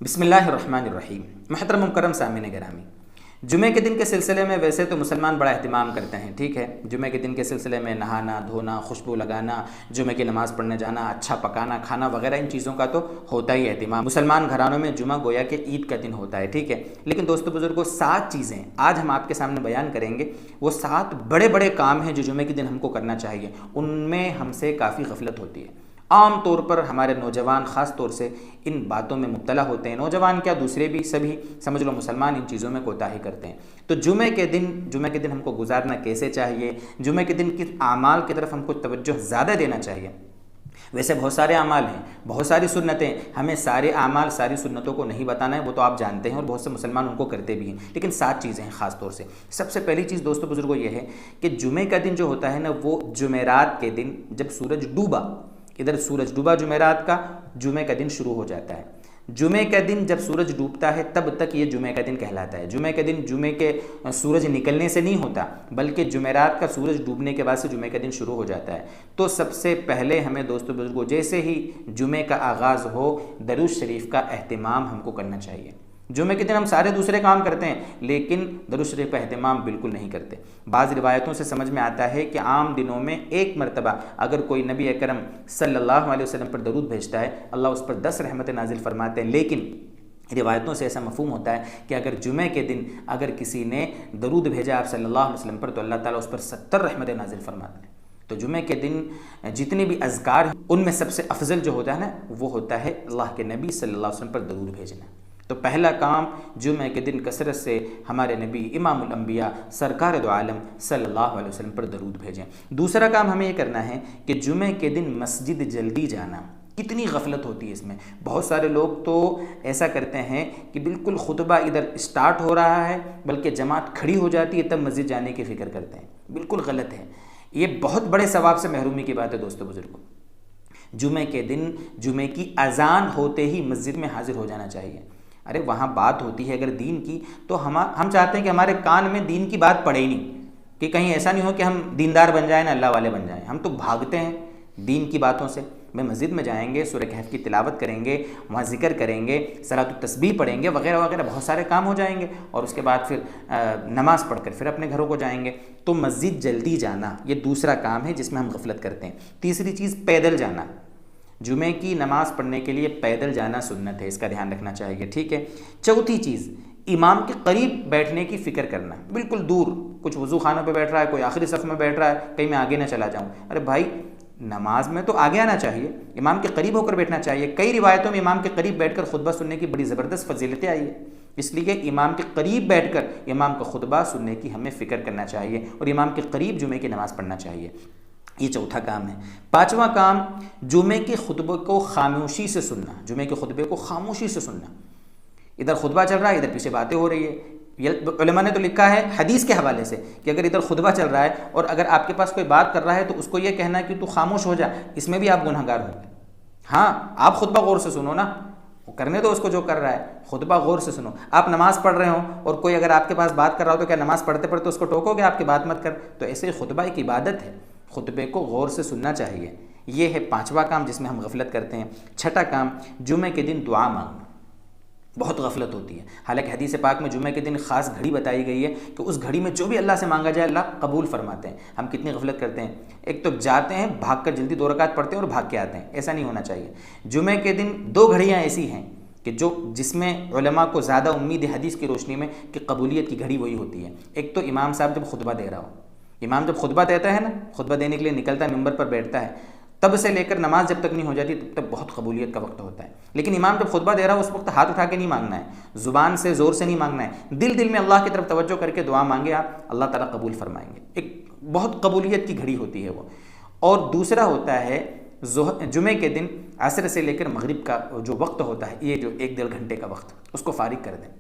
بسم اللہ الرحمن الرحیم۔ محترم مکرم سامعین گرامی، جمعے کے دن کے سلسلے میں ویسے تو مسلمان بڑا اہتمام کرتے ہیں، ٹھیک ہے۔ جمعے کے دن کے سلسلے میں نہانا دھونا، خوشبو لگانا، جمعے کی نماز پڑھنے جانا، اچھا پکانا کھانا وغیرہ، ان چیزوں کا تو ہوتا ہی اہتمام۔ مسلمان گھرانوں میں جمعہ گویا کہ عید کا دن ہوتا ہے، ٹھیک ہے۔ لیکن دوستو بزرگوں، 7 چیزیں آج ہم آپ کے سامنے بیان کریں گے، وہ 7 بڑے بڑے کام ہیں جو جمعے کے دن ہم کو کرنا چاہیے۔ ان میں ہم سے کافی غفلت ہوتی ہے۔ عام طور پر ہمارے نوجوان خاص طور سے ان باتوں میں مبتلا ہوتے ہیں، نوجوان کیا دوسرے بھی سبھی سمجھ لو مسلمان ان چیزوں میں کوتاہی کرتے ہیں۔ تو جمعے کے دن ہم کو گزارنا کیسے چاہیے، جمعے کے دن کس اعمال کی طرف ہم کو توجہ زیادہ دینا چاہیے۔ ویسے بہت سارے اعمال ہیں، بہت ساری سنتیں، ہمیں سارے اعمال ساری سنتوں کو نہیں بتانا ہے، وہ تو آپ جانتے ہیں اور بہت سے مسلمان ان کو کرتے بھی ہیں، لیکن 7 چیزیں ہیں خاص طور سے۔ سب سے پہلی چیز دوستو بزرگوں یہ ہے کہ جمعے کا دن جو ہوتا ہے نا، وہ جمعرات کے دن جب سورج ڈوبا، ادھر سورج ڈوبا جمعرات کا، جمعے کا دن شروع ہو جاتا ہے۔ جمعے کا دن جب سورج ڈوبتا ہے تب تک یہ جمعے کا دن کہلاتا ہے۔ جمعے کا دن جمعے کے سورج نکلنے سے نہیں ہوتا، بلکہ جمعرات کا سورج ڈوبنے کے بعد سے جمعے کا دن شروع ہو جاتا ہے۔ تو سب سے پہلے ہمیں دوستو بزرگوں جیسے ہی جمعے کا آغاز ہو، درود شریف کا اہتمام ہم کو کرنا چاہیے۔ جمعے کے دن ہم سارے دوسرے کام کرتے ہیں، لیکن درود شریف کا اہتمام بالکل نہیں کرتے۔ بعض روایتوں سے سمجھ میں آتا ہے کہ عام دنوں میں ایک مرتبہ اگر کوئی نبی اکرم صلی اللہ علیہ وسلم پر درود بھیجتا ہے، اللہ اس پر 10 رحمتیں نازل فرماتے ہیں، لیکن روایتوں سے ایسا مفہوم ہوتا ہے کہ اگر جمعے کے دن اگر کسی نے درود بھیجا آپ صلی اللہ علیہ وسلم پر، تو اللہ تعالیٰ اس پر 70 رحمتیں نازل فرماتے ہیں۔ تو جمعے کے دن جتنے بھی اذکار ہیں ان میں سب سے افضل جو ہوتا ہے نا، وہ ہوتا ہے اللہ کے نبی صلی اللہ علیہ وسلم پر درود بھیجنا۔ تو پہلا کام جمعے کے دن کثرت سے ہمارے نبی امام الانبیاء سرکار دو عالم صلی اللہ علیہ وسلم پر درود بھیجیں۔ دوسرا کام ہمیں یہ کرنا ہے کہ جمعے کے دن مسجد جلدی جانا۔ کتنی غفلت ہوتی ہے اس میں، بہت سارے لوگ تو ایسا کرتے ہیں کہ بالکل خطبہ ادھر اسٹارٹ ہو رہا ہے بلکہ جماعت کھڑی ہو جاتی ہے تب مسجد جانے کی فکر کرتے ہیں، بالکل غلط ہے۔ یہ بہت بڑے ثواب سے محرومی کی بات ہے دوستو بزرگوں۔ جمعے کے دن جمعے کی اذان ہوتے ہی مسجد میں حاضر ہو جانا چاہیے۔ ارے وہاں بات ہوتی ہے اگر دین کی، تو ہم چاہتے ہیں کہ ہمارے کان میں دین کی بات پڑے ہی نہیں، کہ کہیں ایسا نہیں ہو کہ ہم دیندار بن جائیں نا، اللہ والے بن جائیں۔ ہم تو بھاگتے ہیں دین کی باتوں سے۔ میں مسجد میں جائیں گے، سورہ کہف کی تلاوت کریں گے، وہاں ذکر کریں گے، صلاۃ التسبیح پڑھیں گے وغیرہ وغیرہ، بہت سارے کام ہو جائیں گے، اور اس کے بعد پھر نماز پڑھ کر پھر اپنے گھروں کو جائیں گے۔ تو مسجد جلدی جانا یہ دوسرا کام ہے جس میں ہم غفلت کرتے ہیں۔ تیسری چیز پیدل جانا۔ جمعے کی نماز پڑھنے کے لیے پیدل جانا سنت ہے، اس کا دھیان رکھنا چاہیے، ٹھیک ہے۔ چوتھی چیز امام کے قریب بیٹھنے کی فکر کرنا، بالکل دور، کچھ وضو خانوں پہ بیٹھ رہا ہے، کوئی آخری صف میں بیٹھ رہا ہے، کہیں میں آگے نہ چلا جاؤں۔ ارے بھائی نماز میں تو آگے آنا چاہیے، امام کے قریب ہو کر بیٹھنا چاہیے۔ کئی روایتوں میں امام کے قریب بیٹھ کر خطبہ سننے کی بڑی زبردست فضیلتیں آئی ہیں، اس لیے امام کے قریب بیٹھ کر امام کا خطبہ سننے کی ہمیں فکر کرنا چاہیے اور امام کے قریب جمعے کی نماز پڑھنا چاہیے۔ یہ چوتھا کام ہے۔ پانچواں کام جمعے کے خطبے کو خاموشی سے سننا، جمعے کے خطبے کو خاموشی سے سننا۔ ادھر خطبہ چل رہا ہے، ادھر پیچھے باتیں ہو رہی ہے۔ علماء نے تو لکھا ہے حدیث کے حوالے سے کہ اگر ادھر خطبہ چل رہا ہے اور اگر آپ کے پاس کوئی بات کر رہا ہے تو اس کو یہ کہنا ہے کہ تو خاموش ہو جا، اس میں بھی آپ گناہ گار ہوں گے۔ ہاں آپ خطبہ غور سے سنو نا، کرنے دو اس کو جو کر رہا ہے، خطبہ غور سے سنو۔ آپ نماز پڑھ رہے ہوں اور کوئی اگر آپ کے پاس بات کر رہا ہو تو کیا نماز پڑھتے پڑھتے اس کو ٹوکو گے آپ کی بات مت کر؟ تو ایسے ہی خطبہ ایک عبادت ہے، خطبے کو غور سے سننا چاہیے۔ یہ ہے پانچواں کام جس میں ہم غفلت کرتے ہیں۔ چھٹا کام جمعے کے دن دعا مانگنا، بہت غفلت ہوتی ہے۔ حالانکہ حدیث پاک میں جمعے کے دن خاص گھڑی بتائی گئی ہے کہ اس گھڑی میں جو بھی اللہ سے مانگا جائے اللہ قبول فرماتے ہیں۔ ہم کتنی غفلت کرتے ہیں، ایک تو جاتے ہیں بھاگ کر جلدی 2 رکعت پڑھتے ہیں اور بھاگ کے آتے ہیں، ایسا نہیں ہونا چاہیے۔ جمعے کے دن 2 گھڑیاں ایسی ہیں کہ جس میں علماء کو زیادہ امید ہے حدیث کی روشنی میں کہ قبولیت کی گھڑی وہی ہوتی ہے۔ ایک تو امام صاحب جب خطبہ دے رہا ہو، امام جب خطبہ دیتا ہے نا، خطبہ دینے کے لیے نکلتا ہے، ممبر پر بیٹھتا ہے، تب سے لے کر نماز جب تک نہیں ہو جاتی تب تک بہت قبولیت کا وقت ہوتا ہے۔ لیکن امام جب خطبہ دے رہا ہو اس وقت ہاتھ اٹھا کے نہیں مانگنا ہے، زبان سے زور سے نہیں مانگنا ہے، دل میں اللہ کی طرف توجہ کر کے دعا مانگے آپ، اللہ تعالیٰ قبول فرمائیں گے۔ ایک بہت قبولیت کی گھڑی ہوتی ہے وہ۔ اور دوسرا ہوتا ہے جمعے کے دن عصر سے لے کر مغرب کا جو وقت ہوتا ہے، یہ جو 1-1.5 گھنٹے کا وقت، اس کو فارغ کر دیں۔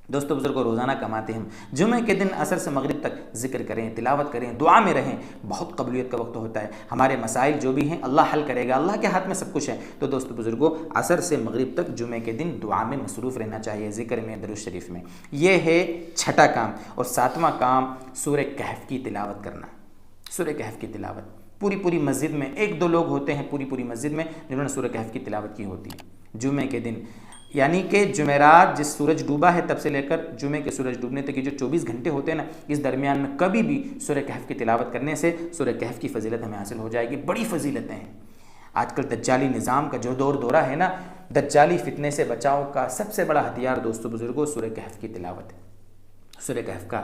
دوستو بزرگوں روزانہ کماتے ہم، جمعے کے دن عصر سے مغرب تک ذکر کریں، تلاوت کریں، دعا میں رہیں، بہت قبولیت کا وقت ہوتا ہے۔ ہمارے مسائل جو بھی ہیں اللہ حل کرے گا، اللہ کے ہاتھ میں سب کچھ ہے۔ تو دوستو بزرگوں عصر سے مغرب تک جمعے کے دن دعا میں مصروف رہنا چاہیے، ذکر میں، درود شریف میں۔ یہ ہے چھٹا کام۔ اور ساتواں کام سورہ کہف کی تلاوت کرنا، سورہ کہف کی تلاوت پوری مسجد میں 1-2 لوگ ہوتے ہیں پوری مسجد میں جنہوں نے سورہ کہف کی تلاوت کی ہوتی ہے۔ جمعے کے دن یعنی کہ جمعرات جس سورج ڈوبا ہے تب سے لے کر جمعے کے سورج ڈوبنے تک یہ جو 24 گھنٹے ہوتے ہیں نا، اس درمیان میں کبھی بھی سورہ کہف کی تلاوت کرنے سے سورہ کہف کی فضیلت ہمیں حاصل ہو جائے گی۔ بڑی فضیلتیں ہیں۔ آج کل دجالی نظام کا جو دورہ ہے نا، دجالی فتنے سے بچاؤ کا سب سے بڑا ہتھیار دوستو بزرگوں سورہ کہف کی تلاوت ہے۔ سورہ کہف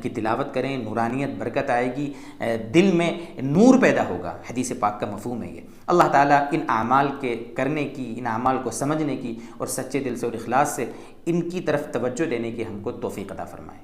کی تلاوت کریں، نورانیت برکت آئے گی، دل میں نور پیدا ہوگا۔ حدیث پاک کا مفہوم ہے یہ۔ اللہ تعالیٰ ان اعمال کے کرنے کی، ان اعمال کو سمجھنے کی اور سچے دل سے اور اخلاص سے ان کی طرف توجہ دینے کی ہم کو توفیق عطا فرمائے۔